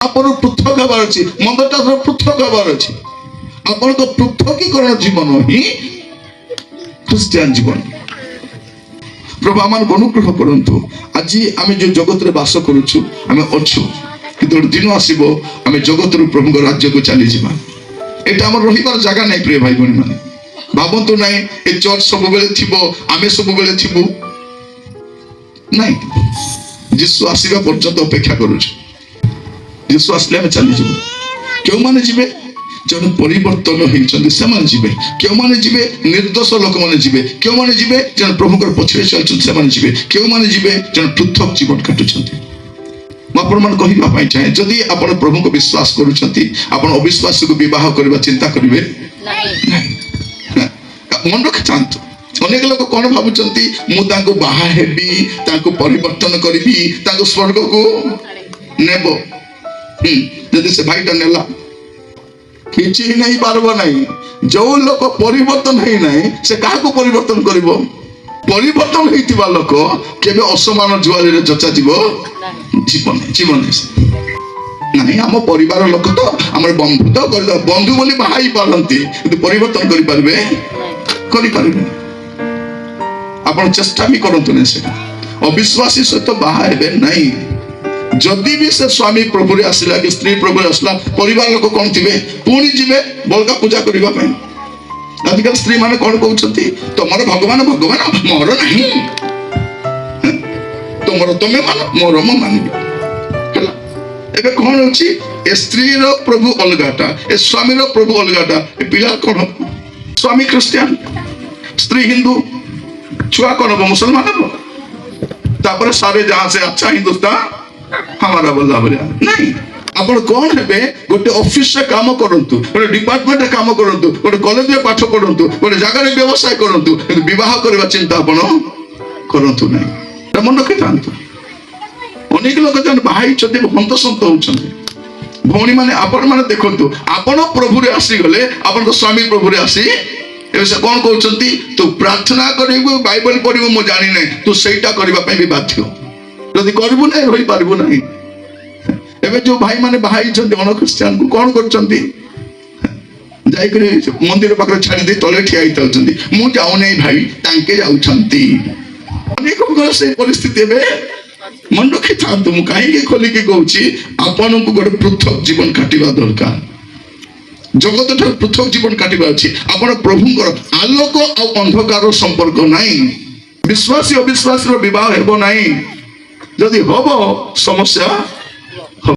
ଆପଣ ପୃଥକ ହେବାର ଅଛି, ମନ୍ଦଟା ପୃଥକ ହେବାର ଅଛି। ଆପଣଙ୍କ ପୃଥକୀକରଣ ଜୀବନ ହିଁ ଖ୍ରୀଷ୍ଟିଆନ ଜୀବନ। ପ୍ରଭୁ ଆମମାନଙ୍କୁ ଅନୁଗ୍ରହ କରନ୍ତୁ। ଆଜି ଆମେ ଯୋଉ ଜଗତରେ ବାସ କରୁଛୁ, ଆମେ ଅଛୁ, କିନ୍ତୁ ଗୋଟେ ଦିନ ଆସିବ ଆମେ ଜଗତରୁ ପ୍ରଭୁଙ୍କ ରାଜ୍ୟକୁ ଚାଲିଯିବା। ଏଇଟା ଆମର ରହିବାର ଜାଗା ନାହିଁ ପ୍ରିୟ ଭାଇ ଭଉଣୀ ମାନେ। ଭାବନ୍ତୁ ନାହିଁ ଏ ଚର୍ଚ୍ଚ ସବୁବେଳେ ଥିବ, ଆମେ ସବୁବେଳେ ଥିବୁ, ନାଇଁ। ଯୀଶୁ ଆସିବା ପର୍ଯ୍ୟନ୍ତ ଅପେକ୍ଷା କରୁଛୁ। ଯୀଶୁ ଆସିଲେ ଆମେ ଚାଲିଯିବୁ। କେଉଁମାନେ ଯିବେ? ଜଣେ ପରିବର୍ତ୍ତନ ହେଇଛନ୍ତି ସେମାନେ ଯିବେ। କେଉଁମାନେ ଯିବେ? ନିର୍ଦ୍ଦୋଷ ଲୋକମାନେ ଯିବେ। କେଉଁମାନେ ଯିବେ? ଜଣେ ପ୍ରଭୁଙ୍କର ପଛରେ ଚାଲୁଛନ୍ତି ସେମାନେ ଯିବେ। କେଉଁମାନେ ଯିବେ? ଜଣେ ପୃଥକ ଜୀବନ କାଟୁଛନ୍ତି। ମୁଁ ଆପଣମାନଙ୍କୁ କହିବା ପାଇଁ ଚାହେଁ, ଯଦି ଆପଣ ପ୍ରଭୁଙ୍କୁ ବିଶ୍ୱାସ କରୁଛନ୍ତି, ଆପଣ ଅବିଶ୍ୱାସକୁ ବିବାହ କରିବା ଚିନ୍ତା କରିବେ ନାହିଁ। ମନେ ରଖିଥାନ୍ତୁ, ଅନେକ ଲୋକ କଣ ଭାବୁଛନ୍ତି, ମୁଁ ତାଙ୍କୁ ବାହା ହେବି, ତାଙ୍କୁ ପରିବର୍ତ୍ତନ କରିବି, ତାଙ୍କୁ ସ୍ୱର୍ଗକୁ ନେବ। ଯଦି ସେ ଭାଇଟା ନେଲା, କିଛି ନେଇ ପାରିବ ନାହିଁ। ଯୋଉ ଲୋକ ପରିବର୍ତ୍ତନ ହେଇନାହିଁ ସେ କାହାକୁ ପରିବର୍ତ୍ତନ କରିବ? ପରିବର୍ତ୍ତନ ହେଇଥିବା ଲୋକ କେବେ ଅସମାନ ଜୁଆରିରେ ଚଚାଯିବ ଜୀବନ ନାହିଁ। ଆମ ପରିବାର ଲୋକ ତ, ଆମର ବନ୍ଧୁ ତ, ବନ୍ଧୁ ବୋଲି ବାହା ହେଇ ପାରନ୍ତି, କିନ୍ତୁ ପରିବର୍ତ୍ତନ କରିପାରିବେ? କରିପାରିବେ। ଆପଣ ଚେଷ୍ଟା ବି କରନ୍ତୁନି ସେଟା। ଅବିଶ୍ୱାସୀ ସହିତ ବାହା ହେବେ ନାହିଁ। ଯଦି ବି ସେ ସ୍ୱାମୀ ପ୍ରଭୁରେ ଆସିଲା କି ସ୍ତ୍ରୀ ପ୍ରଭୁରେ ଆସିଲା, ପରିବାର ଲୋକ କଣ ଥିବେ? ପୁଣି ଯିବେ ବଳକା ପୂଜା କରିବା ପାଇଁ। ଆଜିକାଲି ସ୍ତ୍ରୀ ମାନେ କଣ କହୁଛନ୍ତି? ତମର ଭଗବାନ ଭଗବାନ, ମୋର ନାହିଁ। ତମର ତମେ ମାନ, ମୋର ମୁଁ ମାନିବି। ହେଲା, ଏବେ କଣ ହଉଛି? ଏ ସ୍ତ୍ରୀର ପ୍ରଭୁ ଅଲଗାଟା, ଏ ସ୍ୱାମୀର ପ୍ରଭୁ ଅଲଗାଟା। ଏ ପିଲା କଣ? ସ୍ୱାମୀ ଖ୍ରୀଷ୍ଟିଆନ, ସ୍ତ୍ରୀ ହିନ୍ଦୁ, ଛୁଆ କଣ ହବ? ମୁସଲମାନ ହବ। ତାପରେ ସାରେ ଯାହା ସେ ଆଚ୍ଛା ହିନ୍ଦୁସ୍ତାନ हमारा बोला नहीं। ଆପଣ କଣ ହେବେ? ଗୋଟେ ଅଫିସରେ କାମ କରନ୍ତୁ, ଗୋଟେ ଡିପାର୍ଟମେଣ୍ଟରେ କାମ କରନ୍ତୁ, ଗୋଟେ କଲେଜରେ ପାଠ ପଢନ୍ତୁ, ଗୋଟେ ଜାଗାରେ ବ୍ୟବସାୟ କରନ୍ତୁ, କିନ୍ତୁ ବିବାହ କରିବା ଚିନ୍ତା ଆପଣ କରନ୍ତୁ ନାହିଁ। ମନେ ରଖିଥାନ୍ତୁ। ଅନେକ ଲୋକ ଯେମାନେ ବାହା ହେଇଛନ୍ତି ହନ୍ତସନ୍ତ ହଉଛନ୍ତି। ଭଉଣୀ ମାନେ, ଆପଣ ମାନେ ଦେଖନ୍ତୁ, ଆପଣ ପ୍ରଭୁରେ ଆସିଗଲେ, ଆପଣଙ୍କ ସ୍ୱାମୀ ପ୍ରଭୁରେ ଆସି ଏବେ ସେ କଣ କହୁଛନ୍ତି? ତୁ ପ୍ରାର୍ଥନା କରିବୁ, ବାଇବଲ ପଢିବୁ, ମୁଁ ଜାଣିନାହିଁ, ତୁ ସେଇଟା କରିବା ପାଇଁ ବି ବାଧ୍ୟ। ଯଦି କରିବୁ ନାହିଁ, ରହିପାରିବୁ ନାହିଁ। ଏବେ ଯୋଉ ଭାଇ ମାନେ ବାହା ହେଇଛନ୍ତି ଅଣଖ୍ରୀଷ୍ଟିଆନକୁ କଣ କରୁଛନ୍ତି? ଯାଇକରି ମନ୍ଦିର ପାଖରେ ଛାଡି ଦେଇ ତଳେ ଠିଆ ହେଇଥାଉଛନ୍ତି। ମୁଁ ଯାଉନାହିଁ ଭାଇ, ତାଙ୍କେ ଯାଉଛନ୍ତି। ଅନେକଙ୍କର ସେଇ ପରିସ୍ଥିତି। ଏବେ ମନେ ରଖିଥାନ୍ତୁ, ମୁଁ କାହିଁକି ଖୋଲିକି କହୁଛି, ଆପଣଙ୍କୁ ଗୋଟେ ପୃଥକ ଜୀବନ କାଟିବା ଦରକାର। ଜଗତ ଠାରୁ ପୃଥକ ଜୀବନ କାଟିବା ଅଛି। ଆପଣ ପ୍ରଭୁଙ୍କର ଆଲୋକ ଆଉ ଅନ୍ଧକାର ସମ୍ପର୍କ ନାହିଁ। ବିଶ୍ୱାସୀ ଅବିଶ୍ୱାସୀର ବିବାହ ହେବ ନାହିଁ। ଯଦି ହବ ସମସ୍ୟା